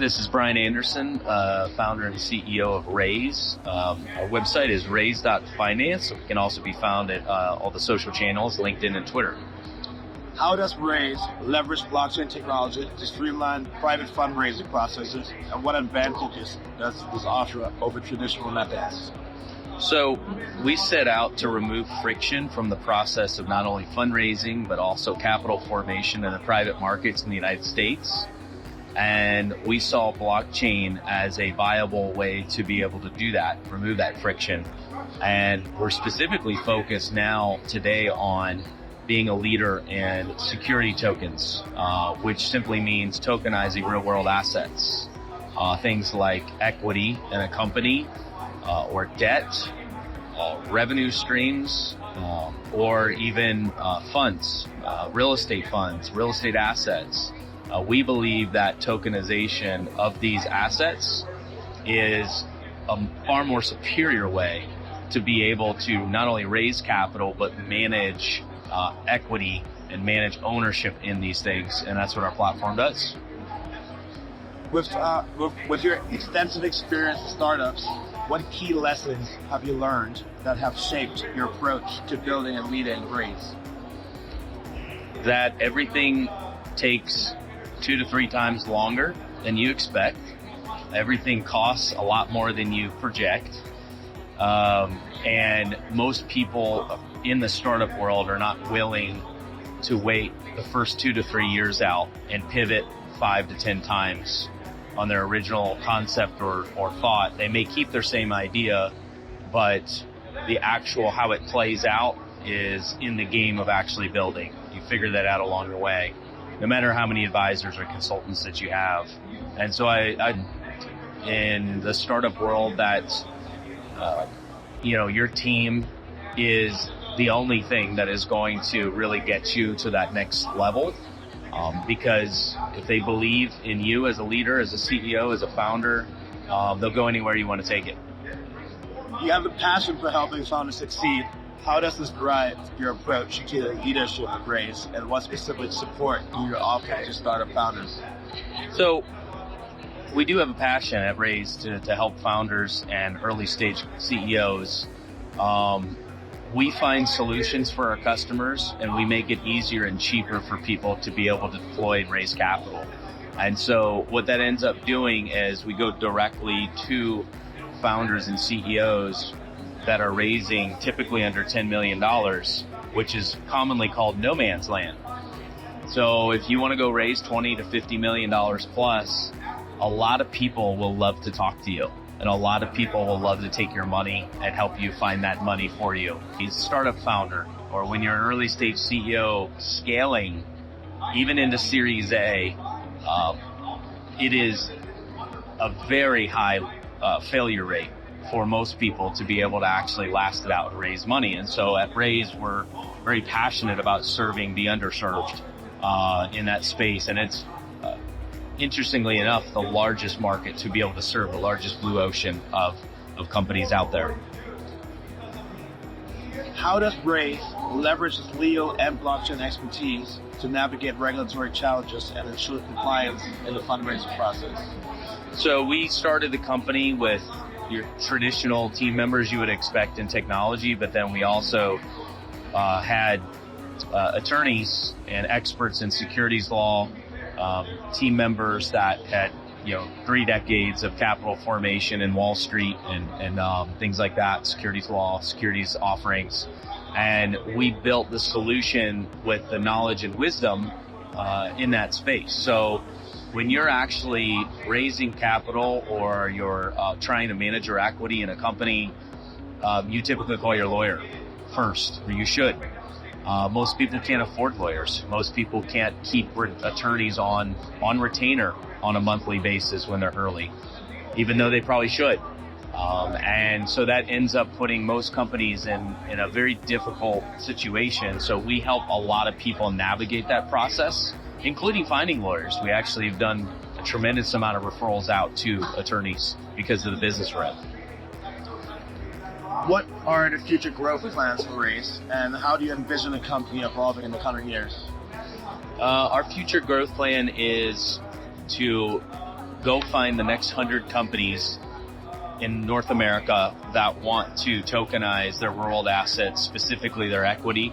This is Brian Anderson, founder and CEO of Raze. Our website is raze.finance. It can also be found at all the social channels, LinkedIn and Twitter. How does Raze leverage blockchain technology to streamline private fundraising processes, and what advantages does this offer over traditional methods? So we set out to remove friction from the process of not only fundraising, but also capital formation in the private markets in the United States. And we saw blockchain as a viable way to be able to do that, remove that friction. And we're specifically focused now today on being a leader in security tokens, which simply means tokenizing real world assets. Things like equity in a company, or debt, revenue streams, or even funds, real estate funds, real estate assets. We believe that tokenization of these assets is a far more superior way to be able to not only raise capital, but manage equity and manage ownership in these things. And that's what our platform does. With your extensive experience in startups, what key lessons have you learned that have shaped your approach to building and leading Raze? That everything takes 2 to 3 times longer than you expect. Everything costs a lot more than you project. And most people in the startup world are not willing to wait the first 2 to 3 years out and pivot 5 to 10 times on their original concept or thought. They may keep their same idea, but the actual how it plays out is in the game of actually building. You figure that out along the way, no matter how many advisors or consultants that you have. And so I in the startup world, that your team is the only thing that is going to really get you to that next level. Because if they believe in you as a leader, as a CEO, as a founder, they'll go anywhere you want to take it. You have a passion for helping founders succeed. How does this drive your approach to the leadership of Raze, and what specific support do you offer to startup founders? So we do have a passion at Raze to help founders and early stage CEOs. We find solutions for our customers, and we make it easier and cheaper for people to be able to deploy and raise capital. And so what that ends up doing is we go directly to founders and CEOs that are raising typically under $10 million, which is commonly called no man's land. So if you want to go raise $20 to $50 million plus, a lot of people will love to talk to you. And a lot of people will love to take your money and help you find that money for you. He's a startup founder, or when you're an early stage CEO scaling, even into Series A, it is a very high failure rate for most people to be able to actually last it out and raise money. And so at Raze, we're very passionate about serving the underserved in that space. And it's interestingly enough, the largest market to be able to serve the largest blue ocean of companies out there. How does Raze leverage its legal and blockchain expertise to navigate regulatory challenges and ensure compliance in the fundraising process? So we started the company with your traditional team members you would expect in technology, but then we also had attorneys and experts in securities law, team members that had 3 decades of capital formation in Wall Street and things like that, securities law, securities offerings. And we built the solution with the knowledge and wisdom in that space. So when you're actually raising capital or you're trying to manage your equity in a company, you typically call your lawyer first, or you should. Most people can't afford lawyers. Most people can't keep attorneys on retainer on a monthly basis when they're early, even though they probably should. And so that ends up putting most companies in a very difficult situation. So we help a lot of people navigate that process, including finding lawyers. We actually have done a tremendous amount of referrals out to attorneys because of the business we're in. What are the future growth plans for Raze, and how do you envision the company evolving in the coming years? Our future growth plan is to go find the next 100 companies in North America that want to tokenize their world assets, specifically their equity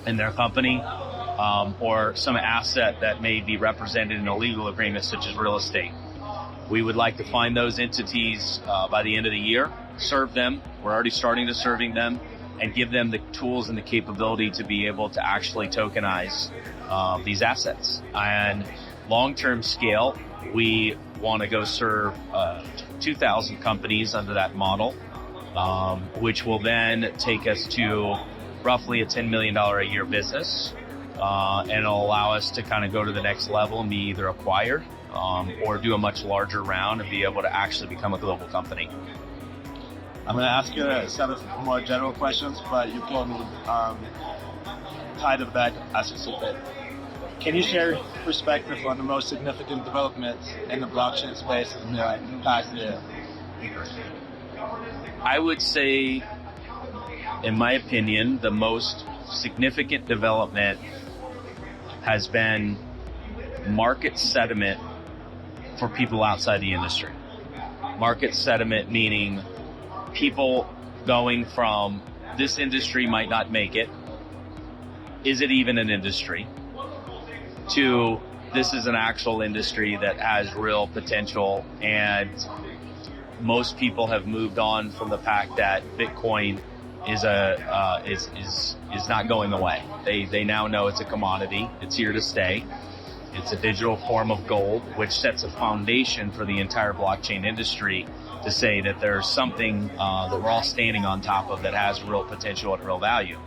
in their company, or some asset that may be represented in a legal agreement such as real estate. We would like to find those entities by the end of the year, serve them. We're already starting to serving them, and give them the tools and the capability to be able to actually tokenize these assets. And long-term scale, we want to go serve 2,000 companies under that model, which will then take us to roughly a $10 million a year business, and it'll allow us to kind of go to the next level and be either acquired or do a much larger round and be able to actually become a global company. I'm going to ask you a set of more general questions, but you told me tie them back as a bit. Can you share your perspective on the most significant developments in the blockchain space in the past year? I would say, in my opinion, the most significant development has been market sentiment for people outside the industry. Market sentiment meaning people going from this industry might not make it, is it even an industry, to this is an actual industry that has real potential, and most people have moved on from the fact that Bitcoin is not going away. They now know it's a commodity. It's here to stay. It's a digital form of gold, which sets a foundation for the entire blockchain industry to say that there's something that we're all standing on top of that has real potential and real value.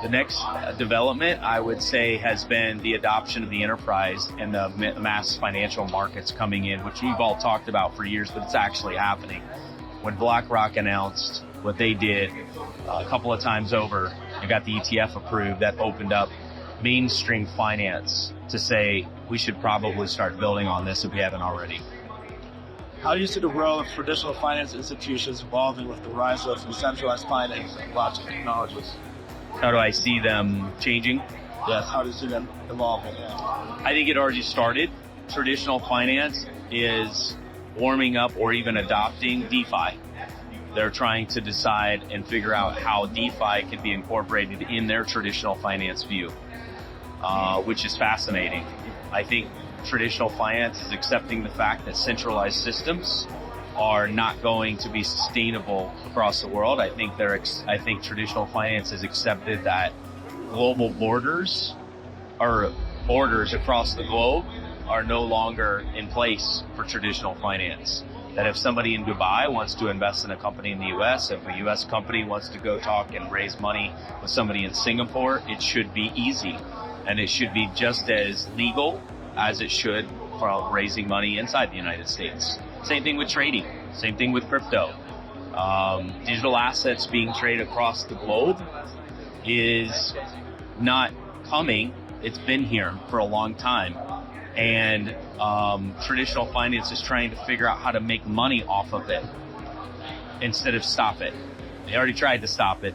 The next development, I would say, has been the adoption of the enterprise and the mass financial markets coming in, which we've all talked about for years, but it's actually happening. When BlackRock announced what they did a couple of times over and got the ETF approved, that opened up mainstream finance to say we should probably start building on this if we haven't already. How do you see the role of traditional finance institutions evolving with the rise of decentralized finance and blockchain technologies? How do I see them changing? Yes, how do you see them evolving? I think it already started. Traditional finance is warming up or even adopting DeFi. They're trying to decide and figure out how DeFi can be incorporated in their traditional finance view, which is fascinating. I think traditional finance is accepting the fact that centralized systems are not going to be sustainable across the world. I think traditional finance has accepted that global borders or borders across the globe are no longer in place for traditional finance. That if somebody in Dubai wants to invest in a company in the US, if a US company wants to go talk and raise money with somebody in Singapore, it should be easy. And it should be just as legal as it should for raising money inside the United States. Same thing with trading. Same thing with crypto. Digital assets being traded across the globe is not coming. It's been here for a long time. And traditional finance is trying to figure out how to make money off of it instead of stop it. They already tried to stop it.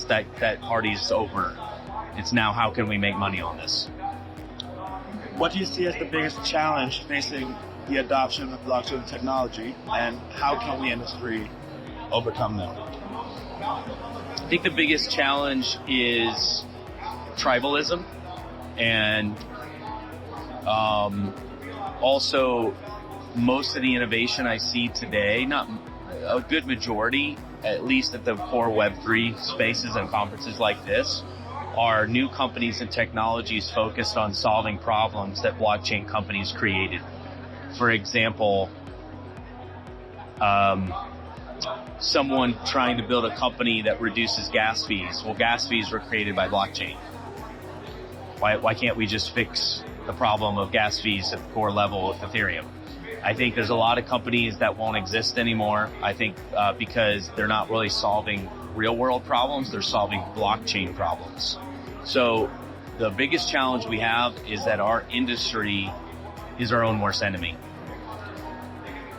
That party's over. It's now how can we make money on this? What do you see as the biggest challenge facing the adoption of blockchain technology, and how can we industry overcome them? I think the biggest challenge is tribalism, and also most of the innovation I see today, not a good majority, at least at the core Web3 spaces and conferences like this, are new companies and technologies focused on solving problems that blockchain companies created. For example, someone trying to build a company that reduces gas fees. Well, gas fees were created by blockchain. Why can't we just fix the problem of gas fees at the core level with Ethereum? I think there's a lot of companies that won't exist anymore. I think because they're not really solving real world problems, they're solving blockchain problems. So the biggest challenge we have is that our industry is our own worst enemy.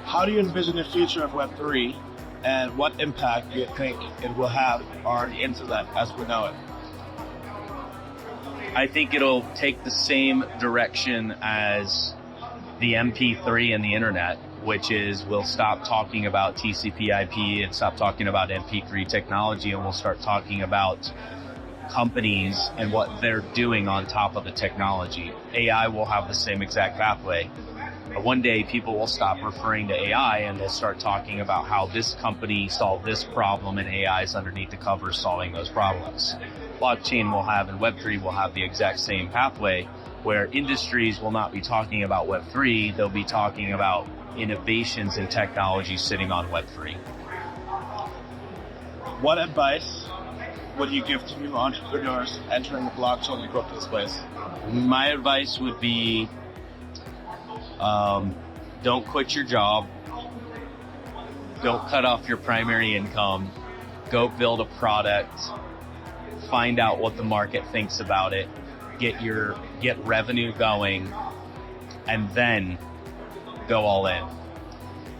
How do you envision the future of Web3, and what impact do you think it will have on the internet as we know it? I think it'll take the same direction as the MP3 and the internet, which is we'll stop talking about TCP/IP and stop talking about MP3 technology, and we'll start talking about companies and what they're doing on top of the technology. AI will have the same exact pathway. One day people will stop referring to AI and they'll start talking about how this company solved this problem, and AI is underneath the covers solving those problems. Blockchain will have, and Web3 will have the exact same pathway, where industries will not be talking about Web3, they'll be talking about innovations in technology sitting on Web3. What advice would you give to new entrepreneurs entering the blockchain and crypto space? My advice would be, don't quit your job. Don't cut off your primary income. Go build a product. Find out what the market thinks about it. Get revenue going, and then go all in.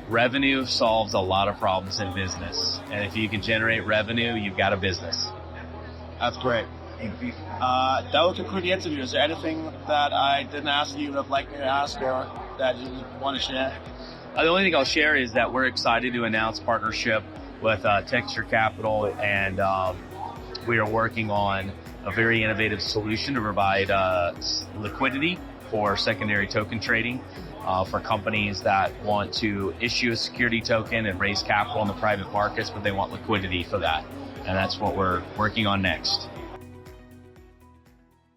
Revenue solves a lot of problems in business, and if you can generate revenue, you've got a business. That's great. That will conclude the interview. Is there anything that I didn't ask you would like me to ask, or that you want to share? The only thing I'll share is that we're excited to announce partnership with Texture Capital, and we are working on a very innovative solution to provide liquidity for secondary token trading for companies that want to issue a security token and raise capital in the private markets, but they want liquidity for that. And that's what we're working on next.